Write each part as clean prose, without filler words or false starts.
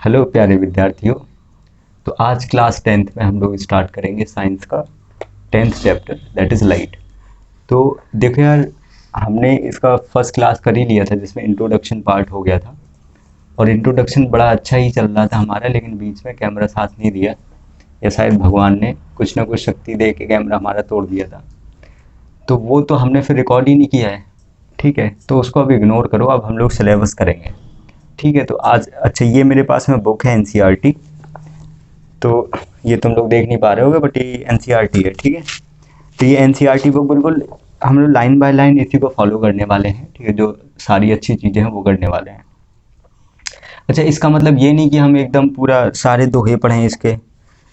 Hello प्यारे विद्यार्थियों। तो आज क्लास 10th में हम लोग स्टार्ट करेंगे साइंस का 10th chapter that is light. तो देखो यार, हमने इसका फर्स्ट क्लास कर ही लिया था जिसमें इंट्रोडक्शन पार्ट हो गया था और इंट्रोडक्शन बड़ा अच्छा ही चल रहा था हमारा, लेकिन बीच में कैमरा साथ नहीं दिया या शायद भगवान ने कुछ ना कुछ शक्ति दे के कैमरा हमारा तोड़ दिया था। तो वो तो हमने फिर रिकॉर्ड ही नहीं किया है। ठीक है, तो उसको अब इग्नोर करो, अब हम लोग सिलेबस करेंगे। ठीक है, तो आज अच्छा ये मेरे पास में बुक है एनसीईआरटी। तो ये तुम लोग देख नहीं पा रहे होगे बट ये एनसीईआरटी है। ठीक है, तो ये एनसीईआरटी बुक बिल्कुल हम लोग लाइन बाय लाइन इसी को फॉलो करने वाले हैं। ठीक है, जो सारी अच्छी चीज़ें हैं वो करने वाले हैं। अच्छा, इसका मतलब ये नहीं कि हम एकदम पूरा सारे दोहे पढ़ें इसके,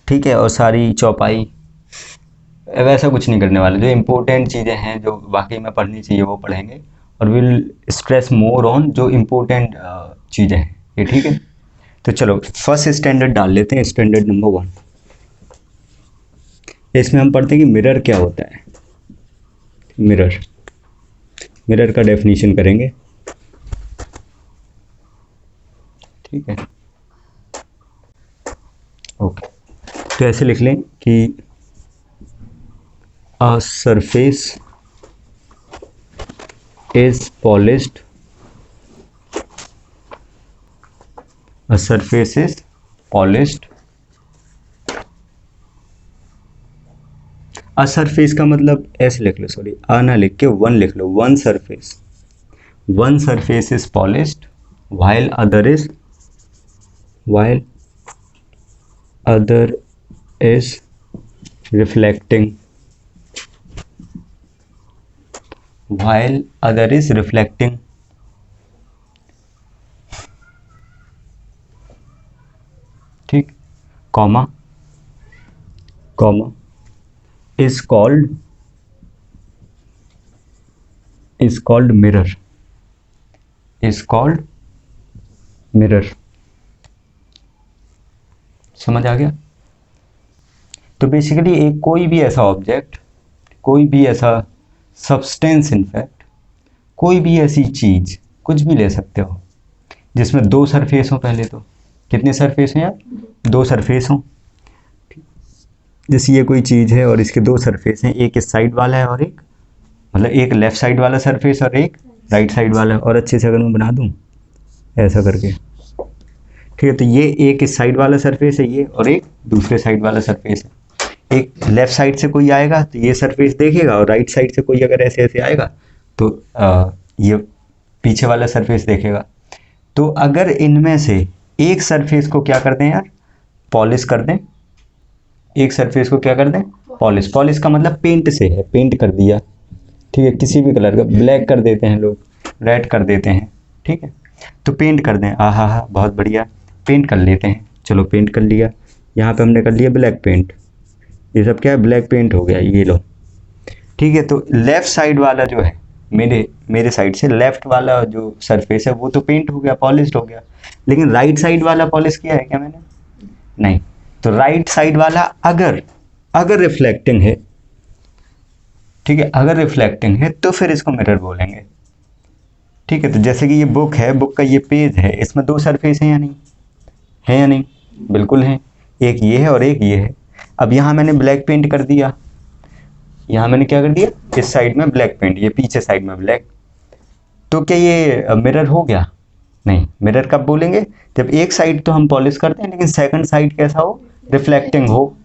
ठीक है, और सारी चौपाई, वैसा कुछ नहीं करने वाले। जो इम्पोर्टेंट चीज़ें हैं जो वाकई में पढ़नी चाहिए वो पढ़ेंगे और विल स्ट्रेस मोर ऑन जो इम्पोर्टेंट चीज़ें हैं ये। ठीक है, तो चलो फर्स्ट स्टैंडर्ड डाल लेते हैं, स्टैंडर्ड नंबर 1। इसमें हम पढ़ते हैं कि मिरर क्या होता है। मिरर, मिरर का डेफिनेशन करेंगे। ठीक है, ओके, तो ऐसे लिख लें कि a surface is polished, a surface is polished. A surface का मतलब ऐसे लिख लो, सॉरी आ ना लिख के वन लिख लो, one surface, one surface is polished while other is reflecting, while other is reflecting। ठीक, comma comma is called mirror, is called mirror। समझ आ गया? तो बेसिकली एक कोई भी ऐसा ऑब्जेक्ट, कोई भी ऐसा सब्सटेंस, इनफैक्ट कोई भी ऐसी चीज़, कुछ भी ले सकते हो जिसमें दो सरफेस हो। पहले तो कितने सरफेस हैं यार? दो सरफेस हों। जैसे ये कोई चीज़ है और इसके दो सरफेस हैं, एक इस साइड वाला है और एक, मतलब एक लेफ़्ट साइड वाला सरफेस और एक राइट साइड वाला। और अच्छे से अगर मैं बना दूँ ऐसा करके, ठीक है, तो ये एक इस साइड वाला सरफेस है ये, और एक दूसरे साइड वाला सरफेस है। एक लेफ़्ट साइड से कोई आएगा तो ये सरफेस देखेगा और राइट साइड से कोई अगर ऐसे ऐसे आएगा तो ये पीछे वाला सरफेस देखेगा। तो अगर इनमें से एक सरफेस को क्या कर दें यार? पॉलिश कर दें। एक सरफेस को क्या कर दें? पॉलिश। पॉलिश का मतलब पेंट से है, पेंट कर दिया। ठीक है, किसी भी कलर का, ब्लैक कर देते हैं लोग, रेड कर देते हैं। ठीक है, तो पेंट कर दें। हा, बहुत बढ़िया, पेंट कर लेते हैं। चलो पेंट कर लिया, यहाँ पे हमने कर लिया ब्लैक पेंट। ये सब क्या है? ब्लैक पेंट हो गया, ये लो। ठीक है, तो लेफ़्ट साइड वाला जो है, मेरे साइड से लेफ़्ट वाला जो सरफेस है वो तो पेंट हो गया, पॉलिश्ड हो गया। लेकिन राइट साइड वाला पॉलिश किया है क्या मैंने? नहीं। तो राइट साइड वाला अगर अगर रिफ्लेक्टिंग है, ठीक है, अगर रिफ्लेक्टिंग है तो फिर इसको मिरर बोलेंगे। ठीक है, तो जैसे कि ये बुक है, बुक का ये पेज है, इसमें दो सरफेस हैं या नहीं? है या नहीं? बिल्कुल हैं। एक ये है और एक ये है। अब यहाँ मैंने ब्लैक पेंट कर दिया, यहाँ मैंने क्या कर दिया? इस साइड में ब्लैक पेंट, ये पीछे साइड में ब्लैक। तो क्या ये मिरर हो गया? नहीं। मिरर कब बोलेंगे? जब एक साइड तो हम पॉलिश करते हैं लेकिन सेकंड साइड कैसा हो? रिफ्लेक्टिंग हो।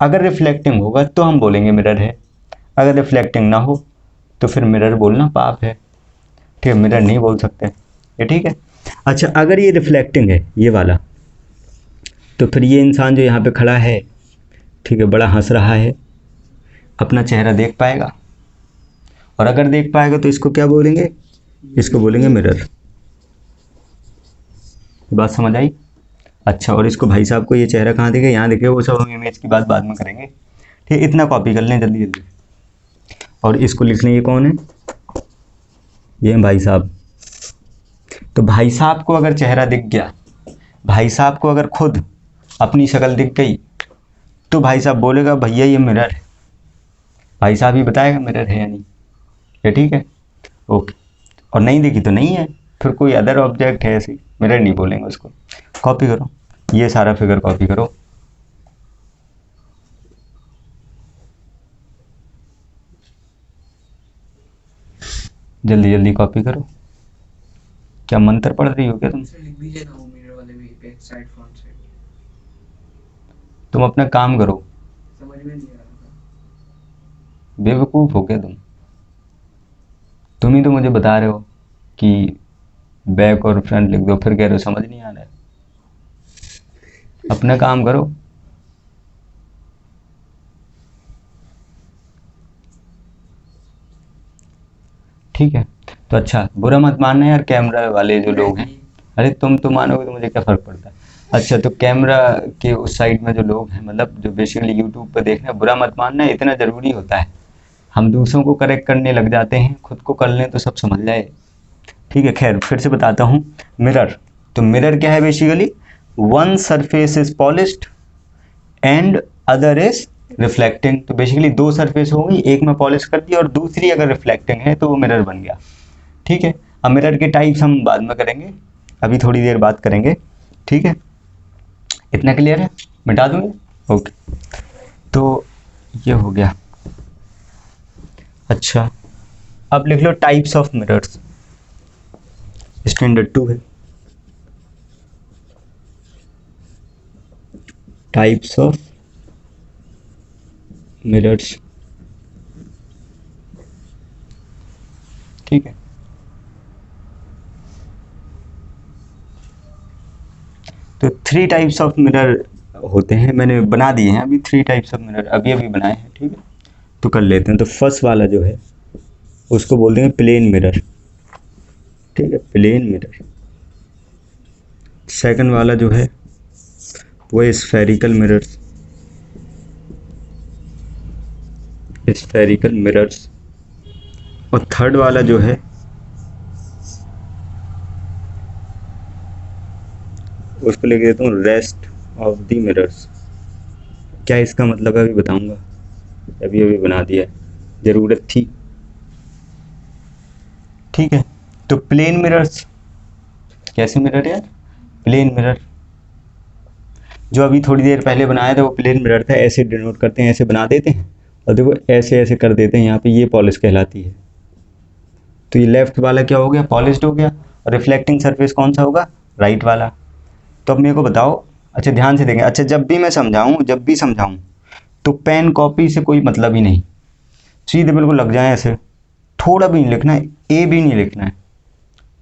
अगर रिफ्लेक्टिंग होगा तो हम बोलेंगे मिरर है, अगर रिफ्लेक्टिंग ना हो तो फिर मिरर बोलना पाप है। ठीक है, मिरर नहीं बोल सकते ये। ठीक है, अच्छा अगर ये रिफ्लेक्टिंग है ये वाला, तो फिर ये इंसान जो यहाँ पे खड़ा है, ठीक है, बड़ा हंस रहा है, अपना चेहरा देख पाएगा, और अगर देख पाएगा तो इसको क्या बोलेंगे? इसको बोलेंगे मिरर। बात समझ आई? अच्छा, और इसको भाई साहब को ये चेहरा कहाँ दिखे? यहाँ दिखे। वो सब हम इमेज की बात बाद में करेंगे। ठीक है, इतना कॉपी कर लें जल्दी जल्दी। और इसको लिख लें, ये कौन है? ये हैं भाई साहब। तो भाई साहब को अगर चेहरा दिख गया, भाई साहब को अगर खुद अपनी शक्ल दिख गई, तो भाई साहब बोलेगा भैया ये मिरर है। भाई साहब ही बताएगा मिरर है या नहीं। ये ठीक है, ओके। और नहीं दिखी तो नहीं है, फिर कोई अदर ऑब्जेक्ट है ऐसे, मिरर नहीं बोलेंगे उसको। कॉपी करो, ये सारा फिगर कॉपी करो। जल्दी जल्दी कॉपी करो। क्या मंत्र पढ़ रही हो क्या तुम? लिख दीजिए ना वो मिरर वाले भी बैक साइड फ्रंट साइड। तुम अपना काम करो। समझ में नहीं आ रहा था। बेवकूफ़ हो क्या तुम ही तो मुझे बता रहे हो कि बैक और फ्रंट लिख दो, फिर कह रहे हो समझ नहीं आ रहा है। अपना काम करो। ठीक है, तो अच्छा बुरा मत मानना यार कैमरा वाले जो लोग हैं। अरे तुम तो मानोगे तो मुझे क्या फ़र्क पड़ता है। अच्छा तो कैमरा के उस साइड में जो लोग हैं, मतलब जो बेसिकली यूट्यूब पर देख रहे हैं, बुरा मत मानना, इतना ज़रूरी होता है। हम दूसरों को करेक्ट करने लग जाते हैं, खुद को कर लें तो सब समझ जाए। ठीक है, खैर फिर से बताता हूँ। मिरर, तो मिरर क्या है basically, one surface is polished and other is reflecting. तो बेसिकली दो सरफेस होंगी, एक में पॉलिश कर दी और दूसरी अगर रिफ्लेक्टिंग है तो वो मिरर बन गया। ठीक है, अब मिरर के टाइप्स हम बाद में करेंगे, अभी थोड़ी देर बाद करेंगे। ठीक है, इतना क्लियर है? मिटा दूँगी? ओके, तो ये हो गया। अच्छा अब लिख लो टाइप्स ऑफ मिरर्स, स्टैंडर्ड 2 है। Types of mirrors. ठीक है, तो 3 टाइप्स ऑफ मिरर होते हैं, मैंने बना दिए हैं अभी 3 टाइप्स ऑफ मिरर, अभी अभी बनाए हैं। ठीक है, तो कर लेते हैं। तो फर्स्ट वाला जो है उसको बोलते हैं प्लेन मिरर। ठीक है, प्लेन मिरर। सेकंड वाला जो है वो है स्फेरिकल मिरर्स, स्फेरिकल मिरर्स। और थर्ड वाला जो है उसको लिख देता हूँ रेस्ट ऑफ द मिरर्स। क्या इसका मतलब है अभी बताऊंगा, अभी अभी बना दिया है, ज़रूरत थी। ठीक है, तो प्लेन मिरर्स कैसे मिरर यार? प्लेन मिरर जो अभी थोड़ी देर पहले बनाया था वो प्लेन मिरर था, ऐसे डिनोट करते हैं, ऐसे बना देते हैं और देखो ऐसे ऐसे कर देते हैं, यहाँ पे ये पॉलिश कहलाती है। तो ये लेफ्ट वाला क्या हो गया, पॉलिश्ड हो गया। और रिफ्लेक्टिंग सरफेस कौन सा होगा, राइट वाला। तो अब मेरे को बताओ, अच्छा ध्यान से देखें, अच्छा जब भी मैं समझाऊँ, जब भी समझाऊँ तो पेन कॉपी से कोई मतलब ही नहीं, सीधे बिल्कुल लग जाए ऐसे, थोड़ा भी नहीं लिखना है, ए भी नहीं लिखना है।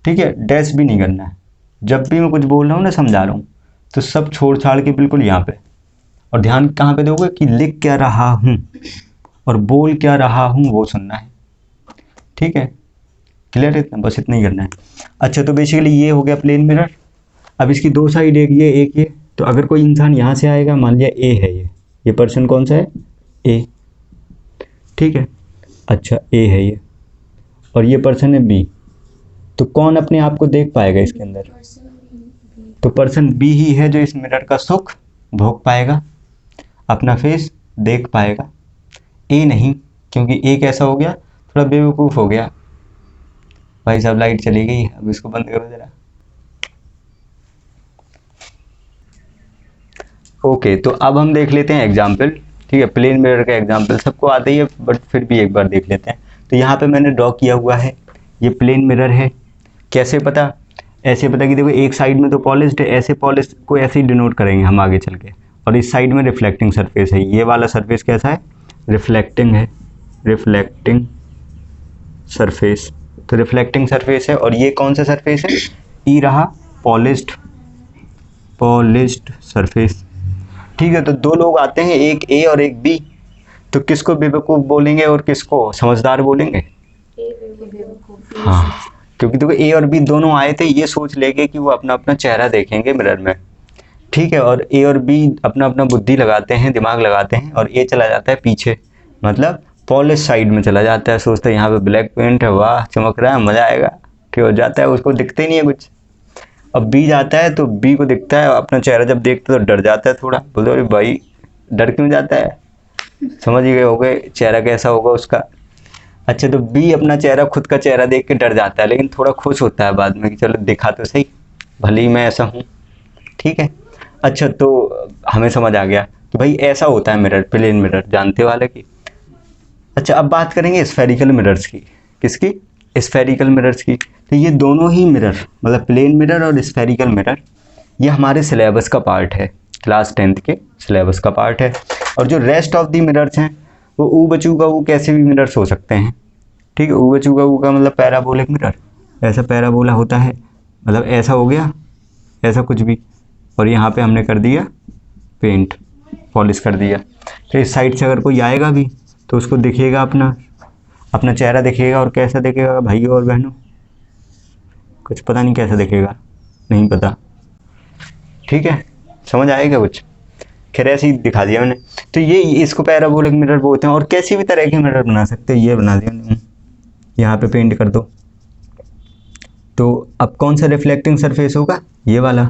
ठीक है, डैश भी नहीं करना है। जब भी मैं कुछ बोल रहा हूँ ना, समझा रहा हूँ, तो सब छोड़ छाड़ के बिल्कुल यहाँ पे, और ध्यान कहाँ पे दोगे कि लिख क्या रहा हूँ और बोल क्या रहा हूँ वो सुनना है। ठीक है, क्लियर है? इतना बस, इतना ही करना है। अच्छा तो बेसिकली ये हो गया प्लेन मिरर। अब इसकी दो साइड, एक ये एक ये। तो अगर कोई इंसान यहाँ से आएगा, मान लिया ए है ये पर्सन कौन सा है, ए। ठीक है, अच्छा ए है ये और ये पर्सन है बी। तो कौन अपने आप को देख पाएगा इसके अंदर? तो पर्सन बी ही है जो इस मिरर का सुख भोग पाएगा, अपना फेस देख पाएगा। ए नहीं, क्योंकि ए कैसा हो गया, थोड़ा बेवकूफ़ हो गया। भाई साहब लाइट चली गई, अब इसको बंद करो ज़रा। ओके, तो अब हम देख लेते हैं एग्जाम्पल। ठीक है, प्लेन मिरर का एग्जाम्पल सबको आता ही है, बट फिर भी एक बार देख लेते हैं। तो यहाँ पे मैंने ड्रॉ किया हुआ है, ये प्लेन मिरर है। कैसे पता? ऐसे पता कि देखो एक साइड में तो पॉलिश्ड है, ऐसे पॉलिश को ऐसे ही डिनोट करेंगे हम आगे चल के। और इस साइड में रिफ्लेक्टिंग सरफेस है, ये वाला सरफेस कैसा है, रिफ्लेक्टिंग है, रिफ्लेक्टिंग सरफेस। तो रिफ्लेक्टिंग सरफेस है, और ये कौन सा सरफेस है, ई रहा, पॉलिश्ड, पॉलिश्ड सरफेस। ठीक है, तो दो लोग आते हैं, एक ए और एक बी। तो किसको बेवकूफ़ बोलेंगे और किसको समझदार बोलेंगे? हाँ, क्योंकि देखो ए और बी दोनों आए थे ये सोच लेके कि वो अपना अपना चेहरा देखेंगे मिरर में। ठीक है, और ए और बी अपना अपना बुद्धि लगाते हैं, दिमाग लगाते हैं, और ए चला जाता है पीछे, मतलब पॉलिश साइड में चला जाता है, सोचता है यहाँ पे ब्लैक पेंट है, वाह चमक रहा है, मज़ा आएगा। ठीक हो जाता है, उसको दिखते ही नहीं है कुछ। अब बी जाता है तो बी को दिखता है, अपना चेहरा जब देखता है तो डर जाता है थोड़ा, बोलते अरे भाई डर क्यों जाता है, समझ ही गए होगे चेहरा कैसा होगा उसका। अच्छा तो बी अपना चेहरा, खुद का चेहरा देख के डर जाता है, लेकिन थोड़ा खुश होता है बाद में कि चलो दिखा तो सही, भले ही मैं ऐसा हूँ। ठीक है। अच्छा, तो हमें समझ आ गया कि भाई ऐसा होता है मिरर, प्लेन मिरर, जानते हो हालांकि। अच्छा, अब बात करेंगे स्फेरिकल मिरर्स की। किसकी? स्फेरिकल मिरर्स की। तो ये दोनों ही मिरर, मतलब प्लेन मिरर और स्फेरिकल मिरर, ये हमारे सिलेबस का पार्ट है, क्लास 10th के सिलेबस का पार्ट है। और जो रेस्ट ऑफ दी मिरर्स हैं वो ऊ बचू का वो कैसे भी मिरर्स हो सकते हैं। ठीक है, ऊ बचू का ऊ का मतलब पैराबोलिक मिरर, ऐसा पैराबोला होता है, मतलब ऐसा हो गया, ऐसा कुछ भी, और यहाँ पे हमने कर दिया पेंट, पॉलिश कर दिया। तो इस साइड से अगर कोई आएगा भी तो उसको दिखेगा अपना अपना चेहरा दिखेगा, और कैसा दिखेगा भाइयों और बहनों? कुछ पता नहीं कैसा दिखेगा, नहीं पता। ठीक है, समझ आएगा कुछ? खैर ऐसे ही दिखा दिया मैंने। तो ये इसको पैराबोलिक मिरर बोलते हैं। और कैसी भी तरह के मिरर बना सकते हैं, ये बना दिया मैंने, यहाँ पे पेंट कर दो। तो अब कौन सा रिफ्लेक्टिंग सरफेस होगा? ये वाला,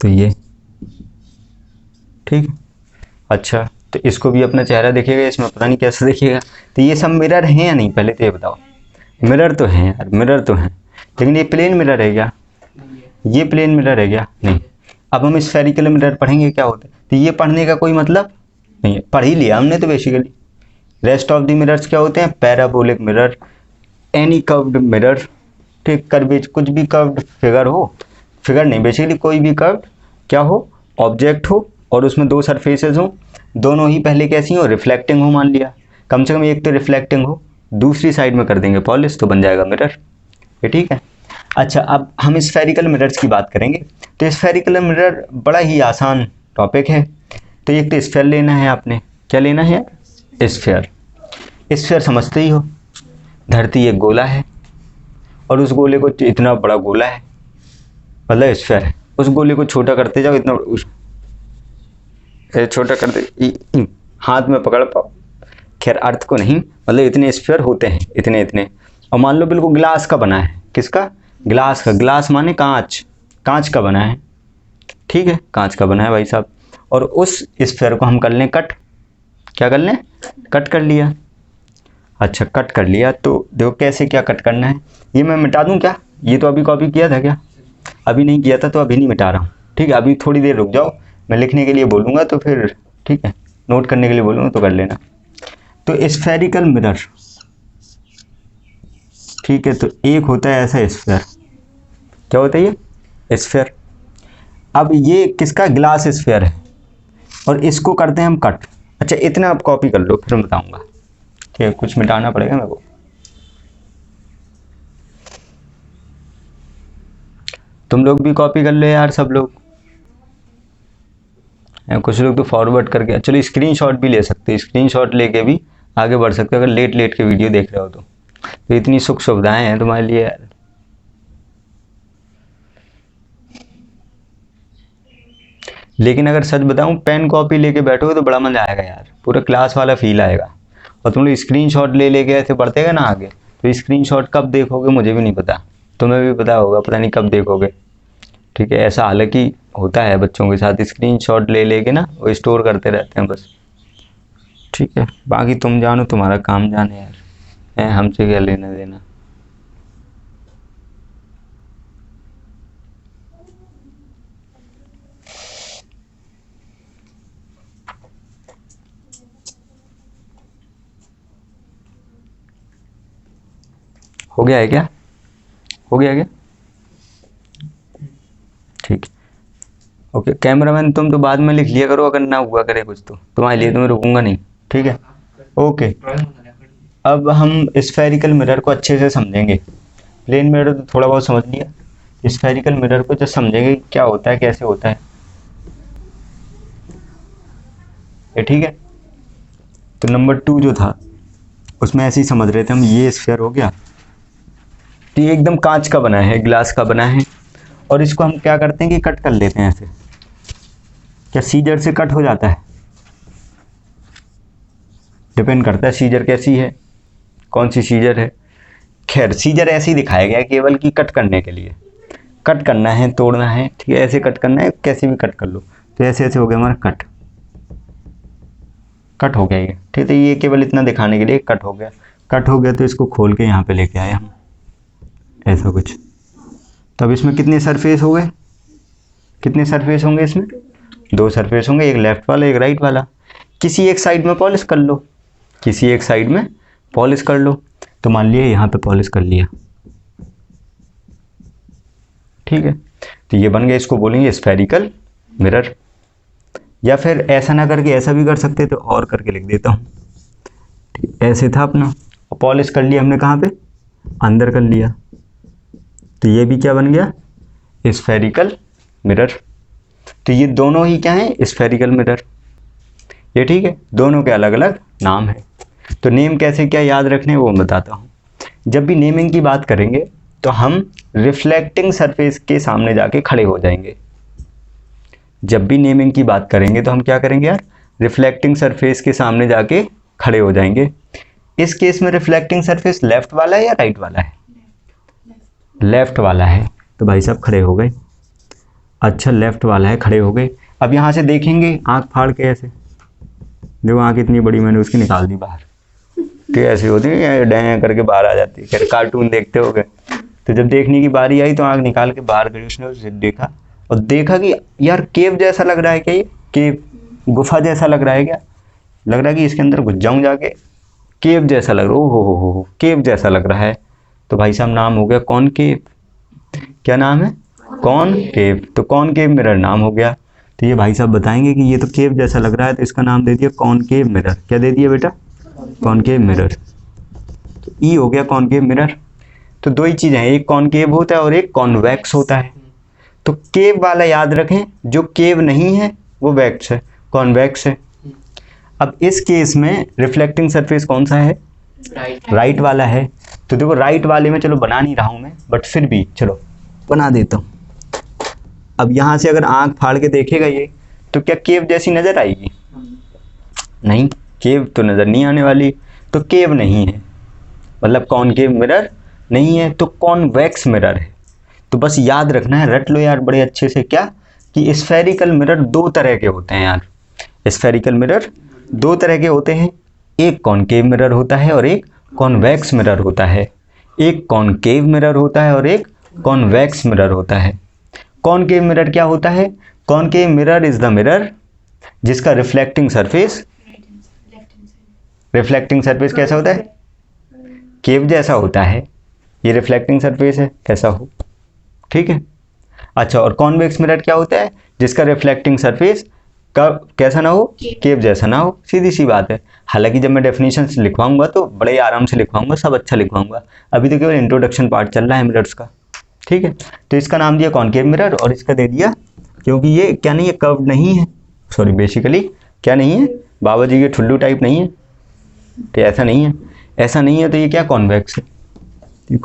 तो ये। ठीक है। अच्छा, तो इसको भी अपना चेहरा दिखेगा, इसमें पता नहीं कैसे दिखेगा। तो ये सब मिरर हैं या नहीं, पहले तो ये बताओ। मिरर तो हैं यार, मिरर तो हैं, लेकिन ये प्लेन मिरर है क्या? नहीं है। ये प्लेन मिरर है क्या? नहीं। अब हम स्फेरिकल मिरर पढ़ेंगे क्या होता है, तो ये पढ़ने का कोई मतलब नहीं है, पढ़ ही लिया हमने तो basically. Rest of the mirrors क्या होते हैं? Parabolic mirror, any curved mirror, ठीक, कर्वेज, कुछ भी कर्व्ड फिगर हो, फिगर नहीं बेसिकली, कोई भी कर्व्ड क्या हो, ऑब्जेक्ट हो, और उसमें दो सरफेसेस हो, दोनों ही पहले कैसी हो? रिफ्लेक्टिंग हो, मान लिया, कम से कम एक तो रिफ्लेक्टिंग हो, दूसरी साइड में कर देंगे पॉलिश, तो बन जाएगा मिरर। ये ठीक है। अच्छा, अब हम स्फेरिकल मिरर्स की बात करेंगे। तो स्फेरिकल मिरर बड़ा ही आसान टॉपिक है। तो एक तो स्फेयर लेना है आपने, क्या लेना है? स्फेयर। स्फेयर समझते ही हो, धरती एक गोला है, और उस गोले को, इतना बड़ा गोला है मतलब स्फेयर है, उस गोले को छोटा करते जाओ, इतना छोटा करते हाथ में पकड़ पाओ, खैर अर्थ को नहीं, मतलब इतने स्फेयर होते हैं, इतने इतने। और मान लो बिल्कुल ग्लास का बना है, किसका? ग्लास का। ग्लास माने कांच, कांच का बना है, ठीक है, कांच का बना है भाई साहब। और उस स्फेयर को हम कर लें कट, क्या कर लें? कट कर लिया। अच्छा, कट कर लिया, तो देखो कैसे क्या कट करना है। ये मैं मिटा दूं क्या? ये तो अभी कॉपी किया था क्या? अभी नहीं किया था, तो अभी नहीं मिटा रहा हूँ, ठीक है। अभी थोड़ी देर रुक जाओ, मैं लिखने के लिए बोलूँगा तो फिर ठीक है, नोट करने के लिए बोलूँगा तो कर लेना। तो स्फेरिकल मिरर, ठीक है, तो एक होता है ऐसा स्फेयर, क्या होता है ये? स्फेयर। अब ये किसका? ग्लास स्फेयर है, और इसको करते हैं हम कट। अच्छा, इतना आप कॉपी कर लो, फिर बताऊंगा, ठीक है, कुछ मिटाना पड़ेगा मेरे को। तुम लोग भी कॉपी कर लो यार, सब लोग, कुछ लोग तो फॉरवर्ड करके, चलो स्क्रीनशॉट भी ले सकते हैं, स्क्रीनशॉट लेके भी आगे बढ़ सकते हो, अगर लेट लेट के वीडियो देख रहे हो तो इतनी सुख सुविधाएं हैं तुम्हारे लिए यार। लेकिन अगर सच बताऊं, पेन कॉपी लेके बैठोगे तो बड़ा मजा आएगा यार, पूरा क्लास वाला फील आएगा। और तुम लोग स्क्रीनशॉट ले लेके ऐसे बढ़तेगा ना आगे, तो स्क्रीनशॉट कब देखोगे मुझे भी नहीं पता, तुम्हें भी पता होगा, पता नहीं कब देखोगे। ठीक है, ऐसा हालांकि होता है बच्चों के साथ, स्क्रीनशॉट ले लेके ना वो स्टोर करते रहते हैं बस। ठीक है, बाकी तुम जानो, तुम्हारा काम जाने यार, है हमसे क्या लेना देना। हो गया है क्या? हो गया क्या? ठीक। ओके, कैमरामैन तुम तो बाद में लिख लिया करो, अगर ना हुआ करे कुछ तो तुम्हारे लिए तो मैं रुकूंगा नहीं, ठीक है। ओके, अब हम स्फेरिकल मिरर को अच्छे से समझेंगे। प्लेन मिरर तो थोड़ा बहुत समझ लिया, स्फेरिकल मिरर को जब समझेंगे क्या होता है, कैसे होता है, ये ठीक है। तो नंबर 2 जो था उसमें ऐसे ही समझ रहे थे हम, ये स्फेयर हो गया, तो ये एकदम कांच का बना है, ग्लास का बना है, और इसको हम क्या करते हैं कि कट कर लेते हैं ऐसे। क्या सीजर से कट हो जाता है? डिपेंड करता है सीजर कैसी है, कौन सी सीजर है। खैर सीजर ऐसे ही दिखाया गया केवल कि कट करने के लिए, कट करना है, तोड़ना है, ठीक है, ऐसे कट करना है, कैसे भी कट कर लो। तो ऐसे ऐसे हो गया हमारा कट, कट हो गया ये, ठीक है। तो ये केवल इतना दिखाने के लिए कट हो गया, कट हो गया, तो इसको खोल के यहाँ पे लेके आए हम, ऐसा कुछ। तब इसमें कितने सरफेस हो गए? कितने सरफेस होंगे इसमें? 2 सरफेस होंगे, एक लेफ्ट वाला एक राइट वाला। किसी एक साइड में पॉलिश कर लो, किसी एक साइड में पॉलिश कर लो। तो मान लिया यहाँ पे पॉलिश कर लिया, ठीक है, तो ये बन गया, इसको बोलेंगे स्फेरिकल मिरर। या फिर ऐसा ना करके ऐसा भी कर सकते, तो और करके लिख देता हूँ। ऐसे था अपना, और पॉलिश कर लिया हमने, कहाँ पे? अंदर कर लिया, तो ये भी क्या बन गया? Spherical mirror. तो ये दोनों ही क्या है? Spherical mirror. ये ठीक है, दोनों के अलग अलग नाम है। तो नेम कैसे क्या याद रखने वो मैं बताता हूँ। जब भी नेमिंग की बात करेंगे तो हम रिफ्लेक्टिंग सरफेस के सामने जाके खड़े हो जाएंगे। जब भी नेमिंग की बात करेंगे तो हम क्या करेंगे यार? रिफ्लेक्टिंग सरफेस के सामने जाके खड़े हो जाएंगे। इस केस में रिफ्लेक्टिंग सरफेस लेफ्ट वाला है या राइट वाला है? लेफ्ट वाला है, तो भाई साहब खड़े हो गए। अच्छा, लेफ्ट वाला है, खड़े हो गए। अब यहाँ से देखेंगे आंख फाड़ के, ऐसे देखो आंख इतनी बड़ी, मैंने उसकी निकाल दी बाहर, तो ऐसी होती है डैं करके बाहर आ जाती है। खैर कार्टून देखते हो गए, तो जब देखने की बारी आई तो आंख निकाल के बाहर करी उसने, उसे देखा और देखा कि यार केव जैसा लग रहा है क्या? ये केव, गुफा जैसा लग रहा है क्या? लग रहा है कि इसके अंदर घुस जाऊं जाके, केव जैसा लग रहा है। ओ हो, केव जैसा लग रहा है। तो भाई साहब नाम हो गया कॉनकेव। क्या नाम है? कॉनकेव। तो कॉनकेव मिरर नाम हो गया। तो ये भाई साहब बताएंगे कि ये तो केव जैसा लग रहा है, तो इसका नाम दे दिया कॉनकेव मिरर। क्या दे दिया बेटा? Concave mirror. तो ई हो गया कॉनकेव मिरर। तो दो ही चीज़ें हैं, एक कॉनकेव होता है और एक कॉन्वेक्स होता है। तो केव वाला याद रखें, जो केव नहीं है वो वैक्स है, कॉन्वेक्स है। अब इस केस में रिफ्लेक्टिंग सरफेस कौन सा है? राइट वाला है। तो देखो राइट वाले में चलो बना नहीं रहा हूं मैं, बट फिर भी चलो बना देता हूं। अब यहां से अगर आंख फाड़ के देखेगा ये, तो क्या केव जैसी नजर आएगी? नहीं, केव तो नजर नहीं आने वाली। तो केव नहीं है, मतलब कॉनकेव मिरर नहीं है, तो कॉन्वेक्स मिरर है। तो बस याद रखना है, रट लो यार बड़े अच्छे से, क्या कि स्फेरिकल मिरर 2 तरह के होते हैं यार। स्फेरिकल मिरर 2 तरह के होते हैं, एक कॉनकेव मिरर होता है और एक कॉन्वेक्स मिरर होता है। एक कॉनकेव मिरर होता है और एक कॉन्वेक्स मिरर होता है। कॉनकेव मिरर क्या होता है? Concave mirror is the mirror जिसका रिफ्लेक्टिंग सरफेस कैसा होता है? केव जैसा होता है। ये रिफ्लेक्टिंग सरफेस है, कैसा हो, ठीक है। अच्छा, और कॉन्वेक्स मिरर क्या होता है? जिसका रिफ्लेक्टिंग सरफेस का कैसा ना हो? केव जैसा ना हो। सीधी सी बात है। हालांकि जब मैं डेफिनेशन से लिखवाऊंगा तो बड़े आराम से लिखवाऊंगा, सब अच्छा लिखवाऊंगा। अभी तो केवल इंट्रोडक्शन पार्ट चल रहा है मिरर्स का, ठीक है। तो इसका नाम दिया कॉनकेव मिरर, और इसका दे दिया, क्योंकि ये क्या नहीं है, कर्व नहीं है, सॉरी बेसिकली क्या नहीं है, बाबा जी के ठुल्लू टाइप नहीं है, तो ऐसा नहीं है, ऐसा नहीं है, तो ये क्या कॉन्वेक्स है, ये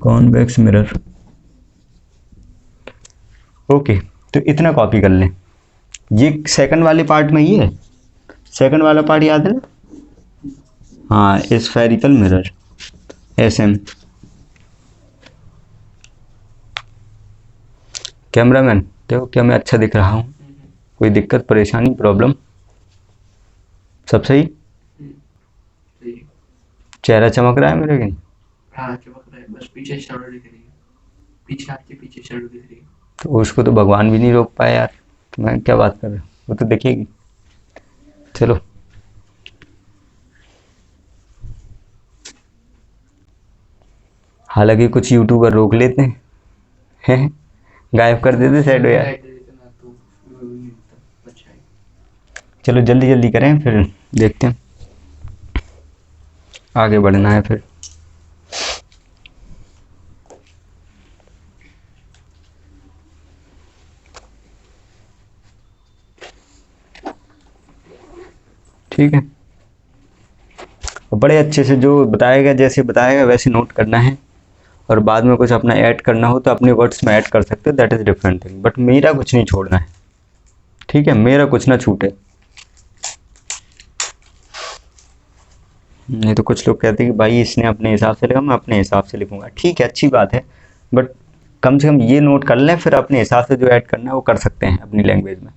कॉन्वेक्स मिरर। ओके, तो इतना कॉपी कर लें। ये सेकंड वाले पार्ट में ही है, सेकंड वाला पार्ट याद है ना? हाँ, स्फेरिकल मिरर, SM। कैमरामैन देखो क्या मैं अच्छा दिख रहा हूँ? कोई दिक्कत परेशानी प्रॉब्लम? सब सही? चेहरा चमक रहा है मेरे कि? हाँ चमक रहा है, बस पीछे शैडो दिख रही है, पीछे आपके पीछे शैडो दिख रही है। तो उसको तो भगवान भी नहीं रोक पाए यार, तो मैं क्या बात कर रहा हूँ, वो तो दिखेगी। चलो हालांकि कुछ यूट्यूबर रोक लेते हैं गायब कर देते शैडो यार। चलो जल्दी जल्दी करें, फिर देखते हैं, आगे बढ़ना है फिर। ठीक है, बड़े अच्छे से जो बताएगा, जैसे बताएगा वैसे नोट करना है, और बाद में कुछ अपना ऐड करना हो तो अपने वर्ड्स में ऐड कर सकते हो, that is different thing, but मेरा कुछ नहीं छोड़ना है, ठीक है, मेरा कुछ ना छूटे। नहीं तो कुछ लोग कहते हैं कि भाई इसने अपने हिसाब से लिखा, मैं अपने हिसाब से लिखूंगा, ठीक है अच्छी बात है, बट कम से कम ये नोट कर लें, फिर अपने हिसाब से जो ऐड करना है वो कर सकते हैं अपनी लैंग्वेज में।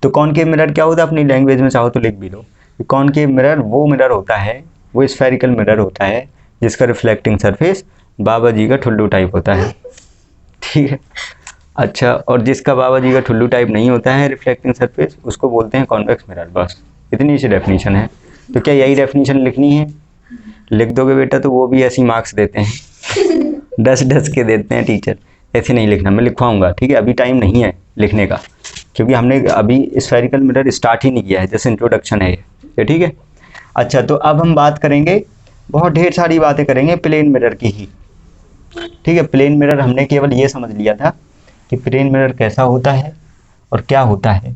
तो कॉनकेव मिरर क्या होता है, अपनी लैंग्वेज में चाहो तो लिख भी लो। कॉनकेव मिरर वो मिरर होता है, वो स्फेरिकल मिरर होता है जिसका रिफ्लेक्टिंग सरफेस बाबा जी का ठुल्लू टाइप होता है, ठीक है। अच्छा, और जिसका बाबा जी का ठुल्लू टाइप नहीं होता है रिफ्लेक्टिंग सरफेस, उसको बोलते हैं कॉन्वेक्स मिरर। बस इतनी सी डेफिनेशन है। तो क्या यही डेफिनेशन लिखनी है? लिख दोगे बेटा तो वो भी ऐसी मार्क्स देते हैं डस डस के देते हैं टीचर। ऐसे नहीं लिखना, मैं लिखवाऊंगा, ठीक है? अभी टाइम नहीं है लिखने का, क्योंकि हमने अभी स्फेरिकल मिरर स्टार्ट ही नहीं किया है, जैसे इंट्रोडक्शन है ये, ठीक है? अच्छा, तो अब हम बात करेंगे, बहुत ढेर सारी बातें करेंगे प्लेन मिरर की ही, ठीक है? प्लेन मिरर हमने केवल ये समझ लिया था कि प्लेन मिरर कैसा होता है और क्या होता है।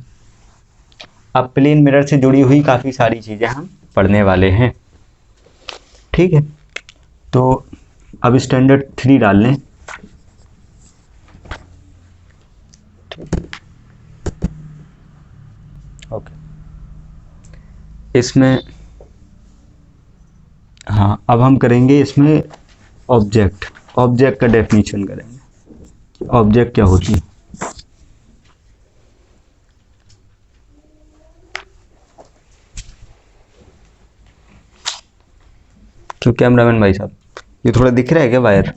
अब प्लेन मिरर से जुड़ी हुई काफ़ी सारी चीज़ें हम पढ़ने वाले हैं, ठीक है? तो अब स्टैंडर्ड 3 डाल लें। ओके, इसमें हाँ, अब हम करेंगे इसमें ऑब्जेक्ट का डेफिनेशन करेंगे। ऑब्जेक्ट क्या होती है? क्यों कैमरामैन भाई साहब, ये थोड़ा दिख रहा है क्या वायर,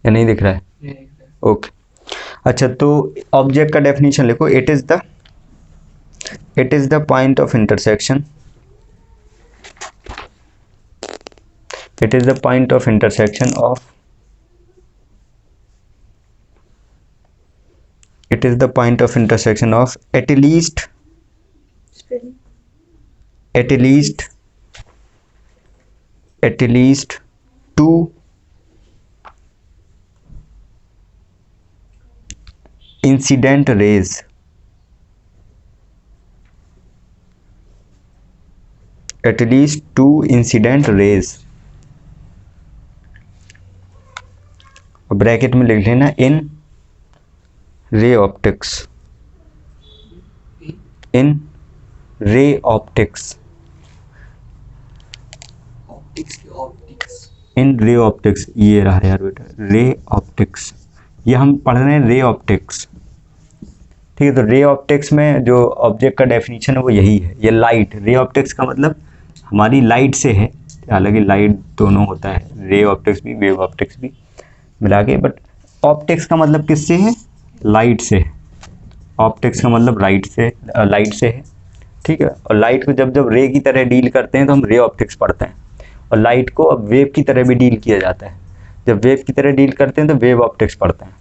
या नहीं दिख रहा है? ये एक है। ओके, अच्छा, तो ऑब्जेक्ट का डेफिनेशन लिखो। It is the point of intersection, it is the point of intersection of at least two incident rays, at least 2 incident rays, और ब्रैकेट में लिख लेना इन रे ऑप्टिक्स, इन रे ऑप्टिक्स, ऑप्टिक्स की optics. इन ray optics, ये रहा यार बेटा, ray optics, ये हम पढ़ रहे हैं रे ऑप्टिक्स, ठीक है? तो रे ऑप्टिक्स में जो ऑब्जेक्ट का डेफिनेशन है वो यही है। ये लाइट, रे ऑप्टिक्स का मतलब हमारी लाइट से है, हालांकि लाइट दोनों होता है, रे ऑप्टिक्स भी वेव ऑप्टिक्स भी मिला के, बट ऑप्टिक्स का मतलब किससे है? लाइट से। ऑप्टिक्स का मतलब लाइट से है, ठीक है? और लाइट को जब रे की तरह डील करते हैं तो हम रे ऑप्टिक्स पढ़ते हैं, और लाइट को अब वेव की तरह भी डील किया जाता है। जब वेव की तरह डील करते हैं तो वेव ऑप्टिक्स पढ़ते हैं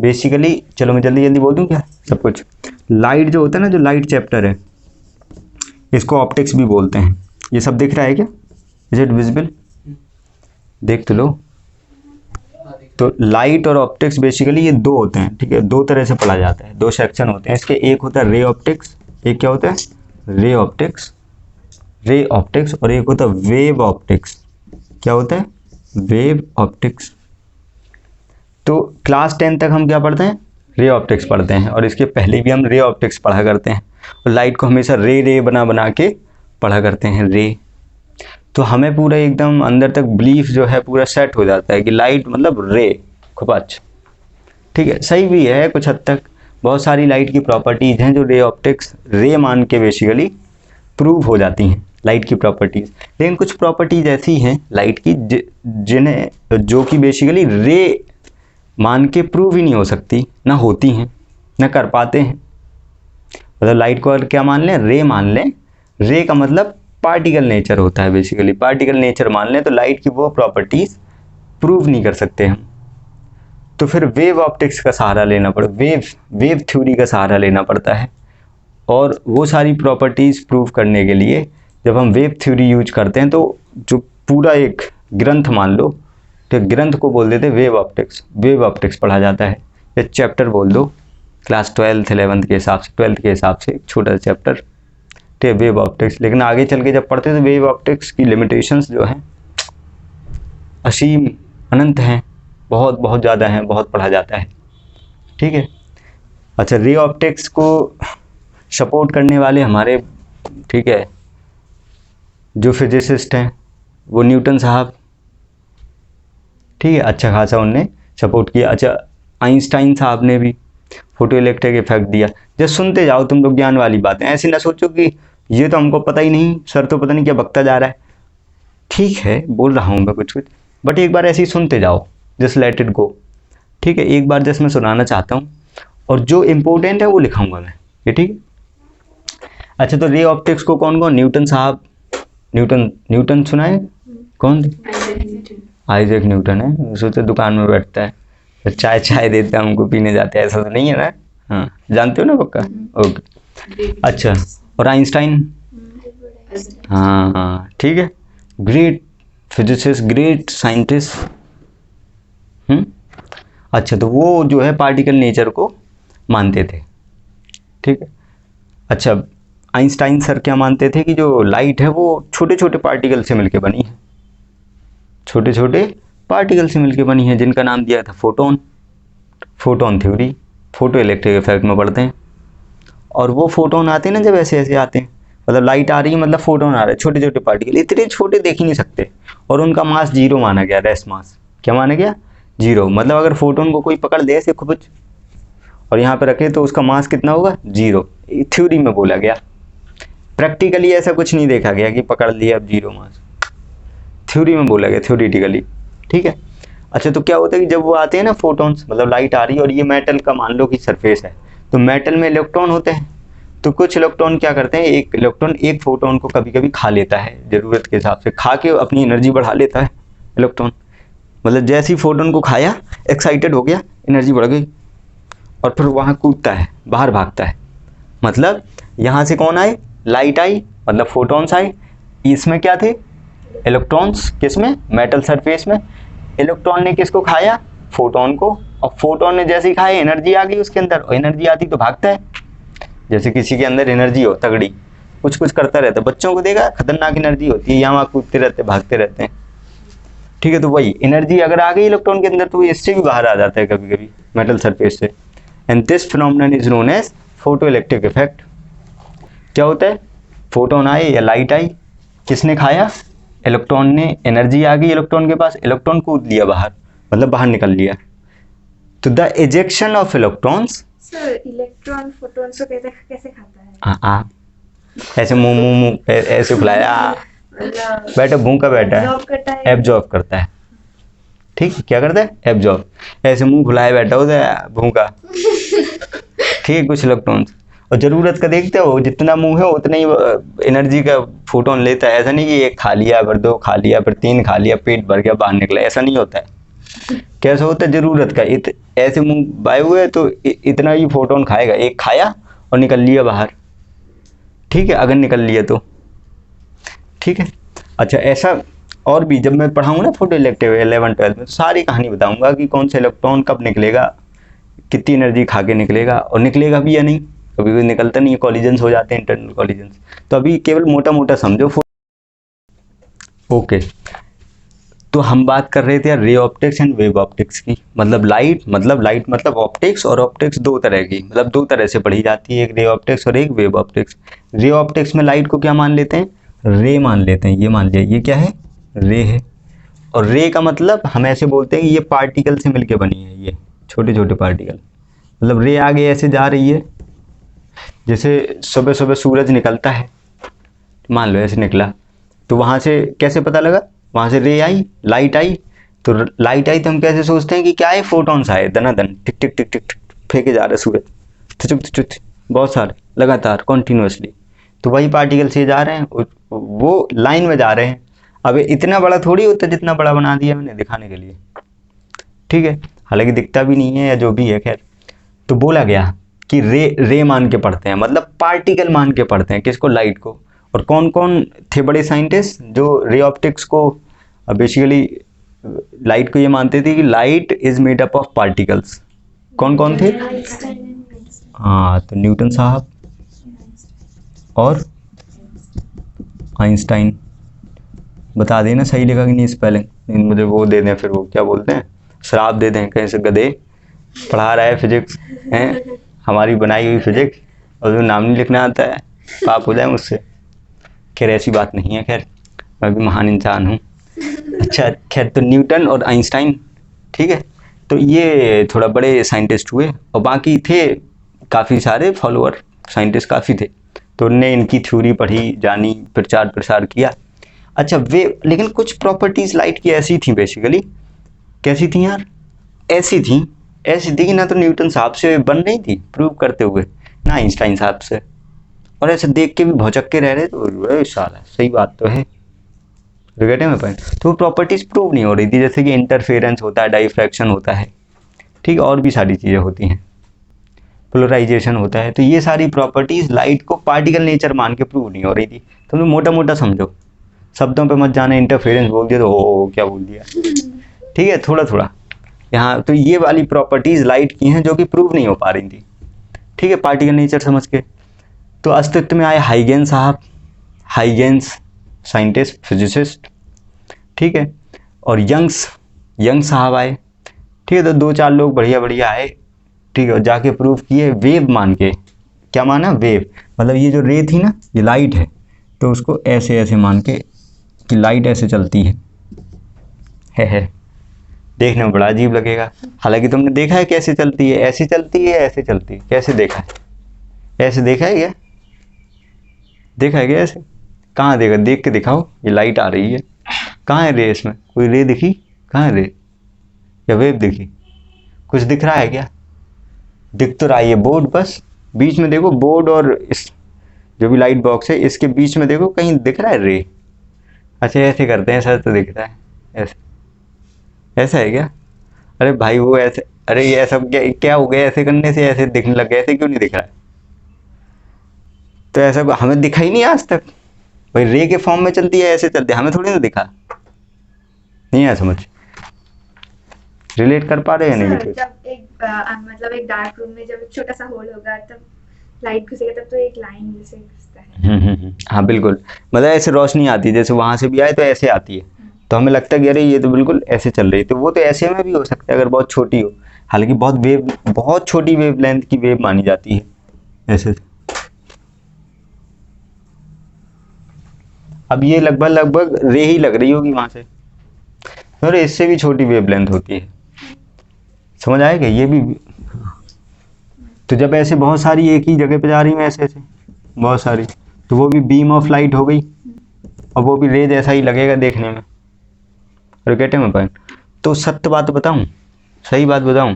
बेसिकली। चलो मैं जल्दी जल्दी बोल दूं क्या सब कुछ? लाइट जो होता है ना, जो लाइट चैप्टर है, इसको ऑप्टिक्स भी बोलते हैं। ये सब दिख रहा है क्या? Is it visible? देख तो लो। हाँ, देख। तो लाइट और ऑप्टिक्स बेसिकली ये दो होते हैं, ठीक है? दो तरह से पढ़ा जाता है, दो सेक्शन होते हैं इसके। एक होता है रे ऑप्टिक्स, एक क्या होता है? रे ऑप्टिक्स, और एक होता है वेव ऑप्टिक्स। क्या होता है? Wave optics. तो क्लास 10 तक हम क्या पढ़ते हैं? रे ऑप्टिक्स पढ़ते हैं, और इसके पहले भी हम रे ऑप्टिक्स पढ़ा करते हैं, और लाइट को हमेशा रे बना के पढ़ा करते हैं, रे। तो हमें पूरा एकदम अंदर तक बिलीफ जो है पूरा सेट हो जाता है कि लाइट मतलब रे, खूब अच्छा, ठीक है? सही भी है कुछ हद तक। बहुत सारी लाइट की प्रॉपर्टीज़ हैं जो रे ऑप्टिक्स रे मान के बेसिकली प्रूव हो जाती हैं, लाइट की प्रॉपर्टीज़। लेकिन कुछ प्रॉपर्टीज़ ऐसी हैं लाइट की जिन्हें जो कि बेसिकली रे मान के प्रूव ही नहीं हो सकती, ना होती हैं, ना कर पाते हैं। मतलब लाइट को अगर क्या मान लें? रे मान लें। रे का मतलब पार्टिकल नेचर होता है बेसिकली, पार्टिकल नेचर मान लें तो लाइट की वो प्रॉपर्टीज़ प्रूव नहीं कर सकते हम। तो फिर वेव ऑप्टिक्स का सहारा लेना वेव थ्योरी का सहारा लेना पड़ता है, और वो सारी प्रॉपर्टीज़ प्रूव करने के लिए जब हम वेव थ्योरी यूज करते हैं तो जो पूरा एक ग्रंथ मान लो, तो ग्रंथ को बोल देते वेव ऑप्टिक्स पढ़ा जाता है, या चैप्टर बोल दो, क्लास 12th 11th के हिसाब से, 12th के हिसाब से एक छोटा चैप्टर, ठीक है, वेव ऑप्टिक्स। लेकिन आगे चल के जब पढ़ते हैं तो वेव ऑप्टिक्स की लिमिटेशंस जो हैं असीम अनंत हैं, बहुत बहुत ज़्यादा हैं, बहुत पढ़ा जाता है, ठीक है? अच्छा, रे ऑप्टिक्स को सपोर्ट करने वाले हमारे, ठीक है, जो फिजिसिस्ट हैं वो न्यूटन साहब, ठीक है, अच्छा खासा उनने सपोर्ट किया। अच्छा, आइंस्टाइन साहब ने भी फोटो इलेक्ट्रिक इफेक्ट दिया। जब सुनते जाओ तुम लोग ज्ञान वाली बातें, ऐसे ना सोचो कि ये तो हमको पता ही नहीं, सर तो पता नहीं क्या बकता जा रहा है। ठीक है, बोल रहा हूँ मैं कुछ, बट एक बार ऐसे ही सुनते जाओ, जस्ट लेट इट गो। ठीक है, एक बार जस्ट मैं सुनाना चाहता हूँ और जो इम्पोर्टेंट है वो लिखाऊंगा मैं, ये ठीक है। अच्छा, तो रे ऑप्टिक्स को कौन कौन, न्यूटन साहब, न्यूटन सुना है? कौन? आइजैक न्यूटन है, उसे तो दुकान में बैठता है तो चाय चाय देता है हमको पीने जाते हैं, ऐसा तो नहीं है ना? हाँ, जानते हो ना पक्का? ओके। अच्छा, और आइंस्टाइन? हाँ हाँ ठीक है, ग्रेट फिजिसिस्ट, ग्रेट साइंटिस्ट। अच्छा, तो वो जो है पार्टिकल नेचर को मानते थे, ठीक है। अच्छा, आइंस्टाइन सर क्या मानते थे कि जो लाइट है वो छोटे छोटे पार्टिकल से मिलके बनी है, छोटे छोटे पार्टिकल से मिलके बनी है, जिनका नाम दिया था photon, photon theory, photo electric effect में पढ़ते हैं। और वो फोटोन आते हैं ना जब ऐसे ऐसे आते हैं, मतलब लाइट आ रही है मतलब फोटोन आ रहा है, छोटे छोटे पार्टिकल, इतने छोटे देख ही नहीं सकते, और उनका मास जीरो माना गया, रेस्ट मास क्या माना गया? जीरो। मतलब अगर फोटोन को कोई पकड़ ले ऐसे कुछ और यहाँ पे रखे तो उसका मास कितना होगा? जीरो। थ्योरी में बोला गया, प्रैक्टिकली ऐसा कुछ नहीं देखा गया कि पकड़ लिया अब जीरो मास, थ्योरी में बोला गया, थ्योरेटिकली, ठीक है। अच्छा, तो क्या होता है कि जब वो आते हैं ना फोटोन्स, मतलब लाइट आ रही है और ये मेटल का मान लो कि सरफेस है, तो मेटल में इलेक्ट्रॉन होते हैं, तो कुछ इलेक्ट्रॉन क्या करते हैं, एक इलेक्ट्रॉन एक फोटोन को कभी कभी खा लेता है, ज़रूरत के हिसाब से खा के अपनी एनर्जी बढ़ा लेता है इलेक्ट्रॉन। मतलब जैसे ही फोटोन को खाया, एक्साइटेड हो गया, एनर्जी बढ़ गई, और फिर वहाँ कूदता है, बाहर भागता है। मतलब यहाँ से कौन आए? लाइट आई, मतलब फोटोन्स आए, इसमें क्या थे? इलेक्ट्रॉन्स। किसमें? मेटल सरफेस में। इलेक्ट्रॉन ने किसको खाया? फोटोन को, और फोटोन ने जैसे ही खाया एनर्जी आ गई उसके अंदर, और एनर्जी आती तो भागता है। जैसे किसी के अंदर एनर्जी हो तगड़ी, कुछ कुछ करता रहता है, बच्चों को देखा, खतरनाक एनर्जी होती है, यहाँ वहाँ कूदते रहते, भागते रहते हैं, ठीक है। तो वही एनर्जी अगर आ गई इलेक्ट्रॉन के अंदर तो वो इससे भी बाहर आ जाता है कभी कभी, मेटल सरफेस से। And this phenomenon is known as photoelectric effect. क्या होता है? फोटोन आए या लाइट आई, किसने खाया? इलेक्ट्रॉन ने, एनर्जी आ गई इलेक्ट्रॉन के पास, इलेक्ट्रॉन कूद लिया बाहर, मतलब बाहर निकल लिया। तो the ejection of electrons. Sir, electron photon को कैसे कैसे खाता है? हाँ, ऐसे मुंह मुंह मुंह ऐसे फुलाया, बैठा भूखा बैठा है, एब्जॉर्ब करता है, ठीक। क्या करता है? एब्जॉर्ब, ऐसे मुंह फुलाए बैठा होता है भूखा, ठीक है। कुछ इलेक्ट्रॉन्स, और ज़रूरत का देखते हो, जितना मुंह है उतना ही एनर्जी का फोटोन लेता है। ऐसा नहीं कि एक खा लिया, फिर दो खा लिया, फिर तीन खा लिया, पेट भर गया, बाहर निकला, ऐसा नहीं होता है। कैसा होता है? ज़रूरत का, ऐसे मुंह बाए हुए तो इतना ही फोटोन खाएगा, एक खाया और निकल लिया बाहर, ठीक है, अगर निकल लिया तो, ठीक है। अच्छा, ऐसा और भी जब मैं पढ़ाऊँगा ना फोटो इलेक्ट्रिक 11-12 में, तो सारी कहानी बताऊँगा कि कौन सा इलेक्ट्रॉन कब निकलेगा, कितनी एनर्जी खा के निकलेगा, और निकलेगा भी या नहीं, कभी भी निकलता नहीं है, कॉलिजन्स हो जाते हैं, इंटरनल कॉलिजन्स। तो अभी केवल मोटा मोटा समझो। ओके, तो हम बात कर रहे थे ray optics and wave optics की। मतलब लाइट मतलब ऑप्टिक्स, और ऑप्टिक्स दो तरह की, मतलब दो तरह से पढ़ी जाती है, एक रे ऑप्टिक्स और एक वेव ऑप्टिक्स। रे ऑप्टिक्स में लाइट को क्या मान लेते हैं? रे मान लेते हैं। ये मान लिया, ये क्या है? रे है। और रे का मतलब हम ऐसे बोलते हैं कि ये पार्टिकल से मिलके बनी है, ये छोटे छोटे पार्टिकल। मतलब रे आगे ऐसे जा रही है, जैसे सुबह सुबह सूरज निकलता है, मान लो ऐसे निकला, तो वहाँ से कैसे पता लगा? वहाँ से रे आई, लाइट आई, तो लाइट आई तो हम कैसे सोचते हैं कि क्या है? फोटॉन्स आए, दनादन टिक टिक टिक टिक टिक फेंके जा रहे सूरज, तुचुक बहुत सारे लगातार कॉन्टीन्यूसली। तो वही पार्टिकल से जा रहे हैं, वो लाइन में जा रहे हैं। अब इतना बड़ा थोड़ी होता जितना बड़ा बना दिया मैंने दिखाने के लिए, ठीक है। हालांकि दिखता भी नहीं है या जो भी है, खैर। तो बोला गया कि रे मान के पढ़ते हैं, मतलब पार्टिकल मान के पढ़ते हैं, किसको? लाइट को। और कौन कौन थे बड़े साइंटिस्ट जो रे ऑप्टिक्स को, बेसिकली लाइट को ये मानते थे कि light is made up of particles? कौन कौन थे? हाँ, तो न्यूटन साहब और आइंस्टाइन। बता देना सही लिखा कि नहीं स्पेलिंग, मुझे वो दे दें, फिर वो क्या बोलते हैं, श्राप दे दें कहीं से, गधे पढ़ा रहा है फिजिक्स हैं, हमारी बनाई हुई फिजिक्स, और जो नाम नहीं लिखना आता है, पाप हो जाए मुझसे। खैर ऐसी बात नहीं है, खैर मैं भी महान इंसान हूँ। अच्छा, खैर तो न्यूटन और आइंस्टाइन, ठीक है, तो ये थोड़ा बड़े साइंटिस्ट हुए, और बाकी थे काफ़ी सारे फॉलोअर, साइंटिस्ट काफ़ी थे, तो उनने इनकी थ्योरी पढ़ी, जानी, प्रचार प्रसार किया। अच्छा, वे लेकिन कुछ प्रॉपर्टीज़ लाइट की ऐसी थी बेसिकली, कैसी थी यार? ऐसी थी ऐसी दिखी ना तो न्यूटन साहब से बन रही थी प्रूव करते हुए, ना आइंस्टाइन साहब से, और ऐसे देख के भी भौचक्के रह रहे तो साला सही बात तो है। रिगेटे में पॉइंट, तो वो प्रॉपर्टीज प्रूव नहीं हो रही थी, जैसे कि इंटरफेरेंस होता है, डाइफ्रैक्शन होता है, ठीक है, और भी सारी चीज़ें होती हैं, पोलराइजेशन होता है। तो ये सारी प्रॉपर्टीज लाइट को पार्टिकल नेचर मान के प्रूव नहीं हो रही थी। तुम लोग मोटा मोटा समझो, शब्दों पे मत जाना, इंटरफेरेंस बोल दिया तो ओ क्या बोल दिया, ठीक है, थोड़ा थोड़ा यहाँ। तो ये वाली प्रॉपर्टीज लाइट की हैं जो कि प्रूव नहीं हो पा रही थी, ठीक है, पार्टिकल नेचर समझ के। तो अस्तित्व में आए हाइगेंस साहब, हाइगेंस साइंटिस्ट फिजिसिस्ट, ठीक है, और यंग साहब आए, ठीक है। तो 2-4 लोग बढ़िया बढ़िया आए, ठीक है, जाके प्रूव किए वेव मान के। क्या माना? वेव, मतलब ये जो रे थी ना, ये लाइट है, तो उसको ऐसे ऐसे मान के कि लाइट ऐसे चलती है। देखने में बड़ा अजीब लगेगा, हालांकि तुमने देखा है कैसे चलती है, ऐसे चलती है, ऐसे चलती है, कैसे देखा है? ऐसे देखा है क्या? देखा है क्या ऐसे? कहाँ देखा? देख के दिखाओ, ये लाइट आ रही है, कहाँ है रे? इसमें कोई रे दिखी? कहाँ है रे? या वेव दिखी? कुछ दिख रहा है क्या? दिख तो रहा है ये बोर्ड, बस बीच में देखो बोर्ड और इस जो भी लाइट बॉक्स है इसके बीच में देखो, कहीं दिख रहा है रे? अच्छा ऐसे करते हैं सर तो दिखता है, ऐसे ऐसा है क्या? अरे भाई वो ऐसे, अरे ये ऐसा क्या हो गया? ऐसे करने से ऐसे दिखने लग गया, ऐसे क्यों नहीं दिख रहा है? तो ऐसा हमें दिखा ही नहीं आज तक, भाई रे के फॉर्म में चलती है, ऐसे चलती है, हमें थोड़ी ना दिखा। नहीं है समझ? रिलेट कर पा रहे हैं नहीं? सर, जब एक मतलब एक डार्क रूम में जब एक छोटा सा होल होगा तब लाइट घुसेगा, तब तो एक लाइन जैसे घुसता है। हाँ बिल्कुल, मतलब ऐसे रोशनी आती है, जैसे वहां से भी आए तो ऐसे आती है, तो हमें लगता है कि अरे ये तो बिल्कुल ऐसे चल रही है, तो वो तो ऐसे में भी हो सकता है अगर बहुत छोटी हो, हालांकि बहुत छोटी वेव लेंथ की वेव मानी जाती है ऐसे। अब ये लगभग रे ही लग रही होगी वहां से, और इससे भी छोटी वेव लेंथ होती है, समझ आएगा ये भी। तो जब ऐसे बहुत सारी एक ही जगह पे जा रही हैं ऐसे ऐसे बहुत सारी, तो वो भी बीम ऑफ लाइट हो गई, और वो भी रे जैसा ही लगेगा देखने में। और कहते हैं पॉइंट, तो सत्य बात बताऊं, सही बात बताऊं,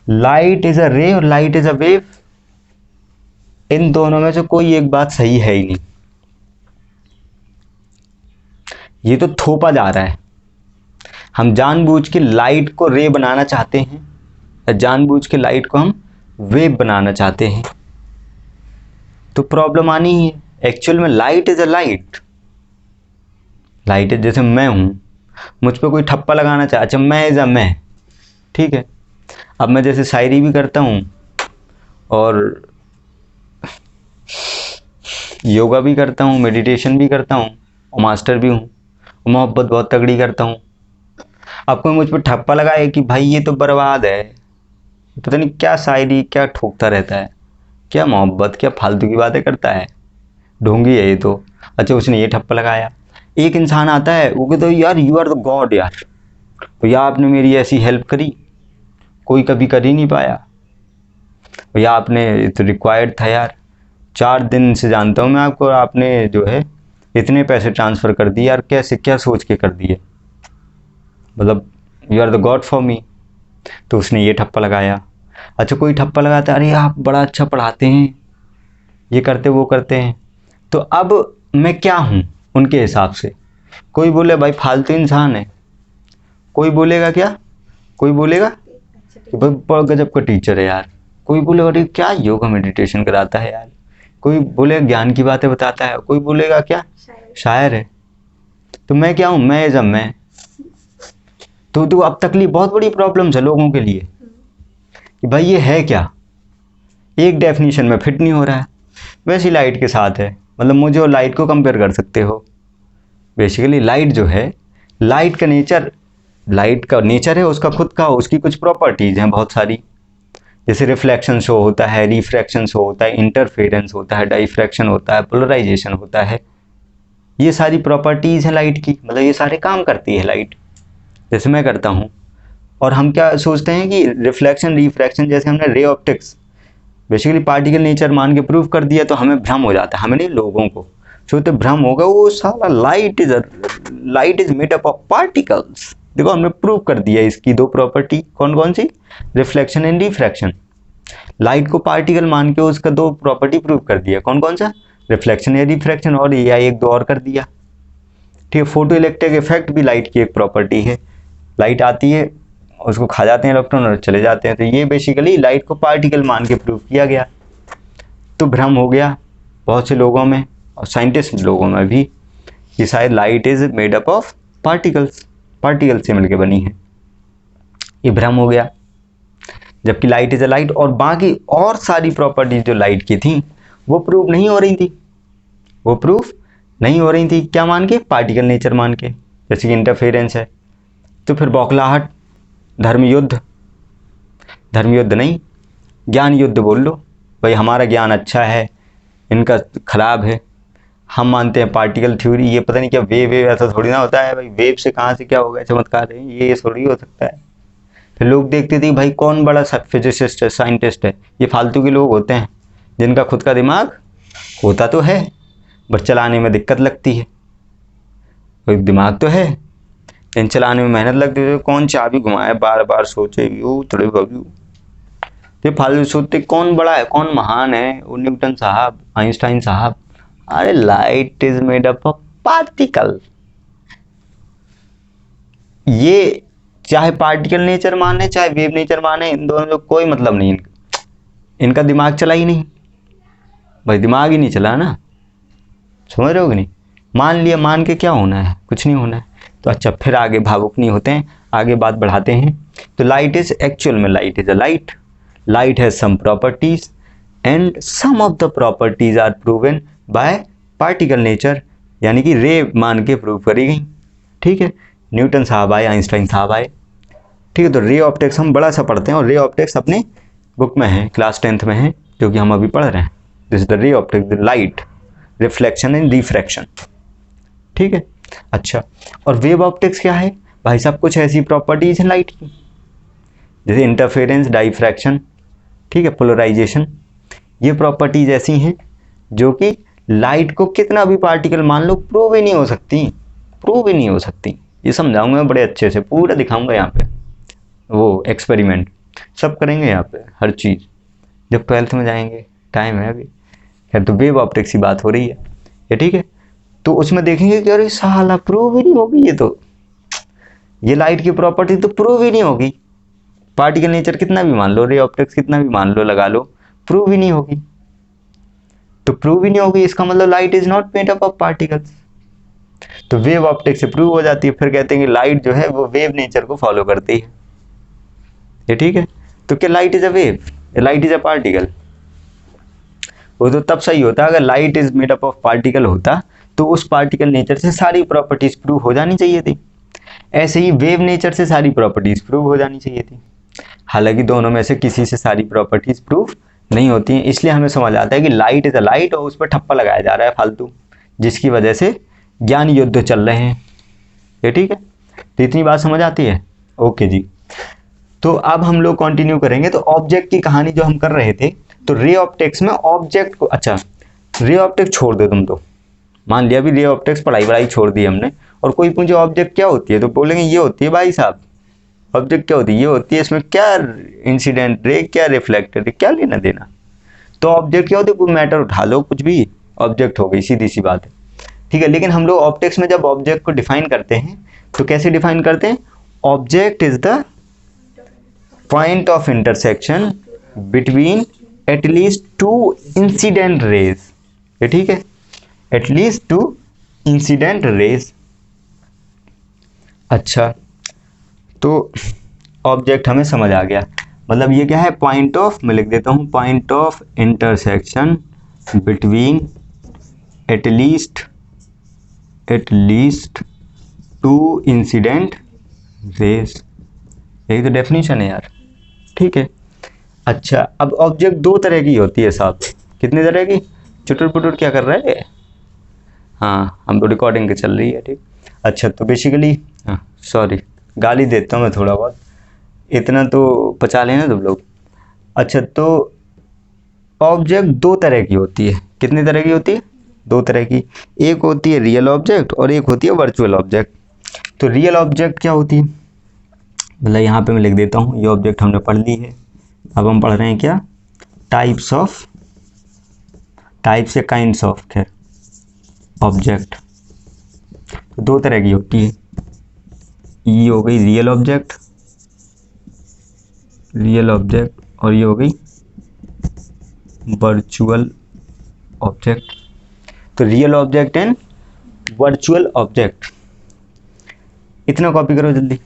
लाइट इज अ रे और लाइट इज अ वेव, इन दोनों में से कोई एक बात सही है ही नहीं, ये तो थोपा जा रहा है। हम जानबूझ के लाइट को रे बनाना चाहते हैं, जानबूझ के लाइट को हम वेव बनाना चाहते हैं, तो प्रॉब्लम आनी ही है। एक्चुअल में light is a light, light है, जैसे मैं हूं, मुझ पर कोई ठप्पा लगाना चाहे, अच्छा मैं इज अ मैं, ठीक है। अब मैं जैसे शायरी भी करता हूं और योगा भी करता हूं, मेडिटेशन भी करता हूं, और मास्टर भी हूं, मोहब्बत बहुत तगड़ी करता हूं। अब कोई मुझ पर ठप्पा लगाए कि भाई ये तो बर्बाद है, पता नहीं क्या शायरी क्या ठोकता रहता है, क्या मोहब्बत, क्या फालतू की बातें करता है, ढोंगी है ये तो। अच्छा उसने ये ठप्पा लगाया। एक इंसान आता है वो कहता है यार यू आर द गॉड यार, भैया आपने मेरी ऐसी हेल्प करी कोई कभी कर ही नहीं पाया, भैया आपने तो रिक्वायर्ड था यार, 4 दिन से जानता हूँ मैं आपको, और आपने जो है इतने पैसे ट्रांसफ़र कर दिए यार, कैसे क्या सोच के कर दिए, मतलब you are the god for me. तो उसने ये ठप्पा लगाया। अच्छा कोई ठप्पा लगाता है अरे आप बड़ा अच्छा पढ़ाते हैं, ये करते वो करते हैं, तो अब मैं क्या हूँ उनके हिसाब से? कोई बोले भाई फालतू इंसान है, कोई बोलेगा क्या, कोई बोलेगा कि भाई बड़ा गजब का टीचर है यार, कोई बोलेगा अरे क्या योगा मेडिटेशन कराता है यार, कोई बोलेगा ज्ञान की बातें बताता है, कोई बोलेगा क्या शायर है। तो मैं क्या हूँ? मैं एज अ मैं। तो अब तकलीफ बहुत बड़ी प्रॉब्लम है लोगों के लिए कि भाई ये है क्या, एक डेफिनेशन में फिट नहीं हो रहा है। वैसी लाइट के साथ है, मतलब मुझे और लाइट को कंपेयर कर सकते हो। बेसिकली लाइट जो है, लाइट का नेचर है उसका खुद का, उसकी कुछ प्रॉपर्टीज़ हैं बहुत सारी, जैसे रिफ्लेक्शन शो होता है, रिफ्रैक्शन शो होता है, इंटरफेरेंस होता है, डाइफ्रैक्शन होता है, पोलराइजेशन होता है, ये सारी प्रॉपर्टीज़ हैं लाइट की, मतलब ये सारे काम करती है लाइट, जैसे मैं करता हूँ। और हम क्या सोचते हैं कि रिफ्लेक्शन रिफ्रैक्शन, जैसे हमने ray optics basically particle nature मान के प्रूव कर दिया, तो हमें भ्रम हो जाता है, हमें नहीं लोगों को सोचते भ्रम होगा, वो साला light is made up of particles, देखो हमने प्रूव कर दिया इसकी दो प्रॉपर्टी, कौन कौन सी, रिफ्लेक्शन एंड रिफ्रैक्शन। लाइट को पार्टिकल मान के उसका दो प्रॉपर्टी प्रूव कर दिया, कौन कौन सा, रिफ्लेक्शन या रिफ्रैक्शन, और या एक दो और कर दिया। ठीक है, फोटो इलेक्ट्रिक इफेक्ट भी लाइट की एक प्रॉपर्टी है। लाइट आती है, उसको खा जाते हैं इलेक्ट्रॉन और चले जाते हैं, तो ये बेसिकली लाइट को पार्टिकल मान के प्रूव किया गया। तो भ्रम हो गया बहुत से लोगों में और साइंटिस्ट लोगों में भी कि शायद light is made up of particles, particle से मिलकर बनी है, ये भ्रम हो गया। जबकि लाइट इज अ लाइट, और बाकी और सारी प्रॉपर्टीज जो लाइट की थी वो प्रूव नहीं हो रही थी, वो प्रूफ नहीं हो रही थी, क्या मान के, पार्टिकल नेचर मान के, जैसे कि इंटरफेरेंस है। तो फिर बौखलाहट, धर्म युद्ध, धर्म युद्ध नहीं, ज्ञान युद्ध बोल लो, भाई हमारा ज्ञान अच्छा है, इनका खराब है, हम मानते हैं पार्टिकल थ्योरी, ये पता नहीं क्या वेव, ऐसा थोड़ी ना होता है भाई, वेव से कहाँ से क्या हो गया चमत्कार है, ये थोड़ी हो सकता है। फिर लोग देखते थे भाई कौन बड़ा फिजिसिस्ट है, साइंटिस्ट है, ये फालतू के लोग होते हैं जिनका खुद का दिमाग होता तो है बट चलाने में दिक्कत लगती है। कोई दिमाग तो है लेकिन चलाने में मेहनत लगती है, कौन चाबी घुमाए, बार बार सोचे यू थोड़े बबू, ये फालतू सोचते कौन बड़ा है, कौन महान है, वो न्यूटन साहब, आइंस्टाइन साहब। अरे light is made up of particle, ये चाहे पार्टिकल नेचर माने चाहे वेव नेचर माने, इन दोनों में कोई मतलब नहीं, इनका दिमाग चला ही नहीं भाई, दिमाग ही नहीं चला ना, समझ रहे हो कि नहीं। मान लिया, मान के क्या होना है, कुछ नहीं होना है। तो अच्छा, फिर आगे भावुक नहीं होते हैं, आगे बात बढ़ाते हैं। तो लाइट इज एक्चुअल में, light is a light, light has some properties and some of the properties are proven by particle nature, यानी कि रे मान के प्रूव करी गई। ठीक है, न्यूटन साहब आए, आइंस्टाइन साहब आए। ठीक है, तो रे ऑप्टिक्स हम बड़ा सा पढ़ते हैं, और रे ऑप्टिक्स अपने बुक में है, क्लास 10th में है, जो कि हम अभी पढ़ रहे हैं। This is the ray optics, the light, reflection and refraction. ठीक है, अच्छा, और वेव ऑप्टिक्स क्या है भाई साहब, कुछ ऐसी प्रॉपर्टीज हैं लाइट की, जैसे इंटरफेरेंस, डाइफ्रैक्शन, ठीक है, पोलराइजेशन, ये प्रॉपर्टीज ऐसी हैं जो कि लाइट को कितना भी पार्टिकल मान लो प्रूव ही नहीं हो सकती, प्रूव ही नहीं हो सकती। ये समझाऊंगा मैं बड़े अच्छे से, पूरा दिखाऊंगा यहाँ पे, वो एक्सपेरिमेंट सब करेंगे यहाँ पे, हर चीज़ जब 12th में जाएंगे, टाइम है अभी। खैर, तो वेव ऑप्टिक्स की बात हो रही है ये, ठीक है। तो उसमें देखेंगे कि अरे साला प्रूव ही नहीं होगी, ये लाइट की प्रॉपर्टी तो प्रूव ही नहीं होगी, पार्टिकल नेचर कितना भी मान लो, रे ऑप्टिक्स कितना भी मान लो, लगा लो, प्रूव ही नहीं होगी। तो प्रूव ही नहीं होगी, इसका मतलब light is not made up of particles. तो वेव ऑप्टिक्स से प्रूव हो जाती है, फिर कहते हैं कि लाइट जो है वो वेव नेचर को फॉलो करती है, ये ठीक है। तो क्या light is a wave, light is a particle? वो तो तब सही होता अगर light is made up of particle होता, तो उस पार्टिकल नेचर से सारी प्रॉपर्टीज प्रूव हो जानी चाहिए थी। ऐसे ही वेव नेचर से सारी प्रॉपर्टीज प्रूव हो जानी चाहिए थी। हालांकि दोनों में से किसी से सारी प्रॉपर्टीज प्रूव नहीं होती हैं, इसलिए हमें समझ आता है कि लाइट इज अ लाइट, और उस पर ठप्पा लगाया जा रहा है फालतू, जिसकी वजह से ज्ञान युद्ध चल रहे हैं, ये ठीक है। तो इतनी बात समझ आती है, ओके जी। तो अब हम लोग कंटिन्यू करेंगे। तो ऑब्जेक्ट की कहानी जो हम कर रहे थे, तो रे ऑप्टिक्स में ऑब्जेक्ट को, अच्छा रे ऑप्टिक्स छोड़ दो तुम, तो मान लिया भी रे ऑप्टिक्स पढ़ाई छोड़ दी हमने, और कोई पूछे ऑब्जेक्ट क्या होती है, तो बोलेंगे ये होती है भाई साहब, ऑब्जेक्ट क्या होती है, ये होती है, इसमें क्या इंसिडेंट रे, क्या रिफ्लेक्टेड रे, क्या लेना देना। तो ऑब्जेक्ट क्या होती है, कोई मैटर उठा लो, कुछ भी ऑब्जेक्ट हो गई, सीधी सी बात है, ठीक है। लेकिन हम लोग ऑप्टिक्स में जब ऑब्जेक्ट को डिफाइन करते हैं तो कैसे डिफाइन करते हैं, object is the point of intersection between at least to incident raise, ये ठीक है, एटलीस्ट टू इंसिडेंट रेज। अच्छा, तो ऑब्जेक्ट हमें समझ आ गया, मतलब ये क्या है, पॉइंट ऑफ, मैं लिख देता हूँ, point of intersection between at least to incident raise, यही तो डेफिनेशन है यार, ठीक है। अच्छा, अब ऑब्जेक्ट दो तरह की होती है साहब, कितने तरह की, चुटुर पुटुर क्या कर रहे हैं, हाँ हम तो रिकॉर्डिंग के चल रही है, ठीक। अच्छा, तो बेसिकली सॉरी गाली देता हूँ मैं थोड़ा बहुत, इतना तो पचा लेना तुम लोग। अच्छा, तो ऑब्जेक्ट दो तरह की होती है, कितने तरह की होती है, दो तरह की, एक होती है रियल ऑब्जेक्ट और एक होती है वर्चुअल ऑब्जेक्ट। तो रियल ऑब्जेक्ट क्या होती है, मतलब यहाँ पे मैं लिख देता हूँ, ये ऑब्जेक्ट हमने पढ़ ली है। अब हम पढ़ रहे हैं क्या, टाइप्स या काइंड्स ऑफ खैर ऑब्जेक्ट। तो दो तरह की होती है, ये हो गई रियल ऑब्जेक्ट और ये हो गई वर्चुअल ऑब्जेक्ट। तो real object and virtual object, इतना कॉपी करो जल्दी।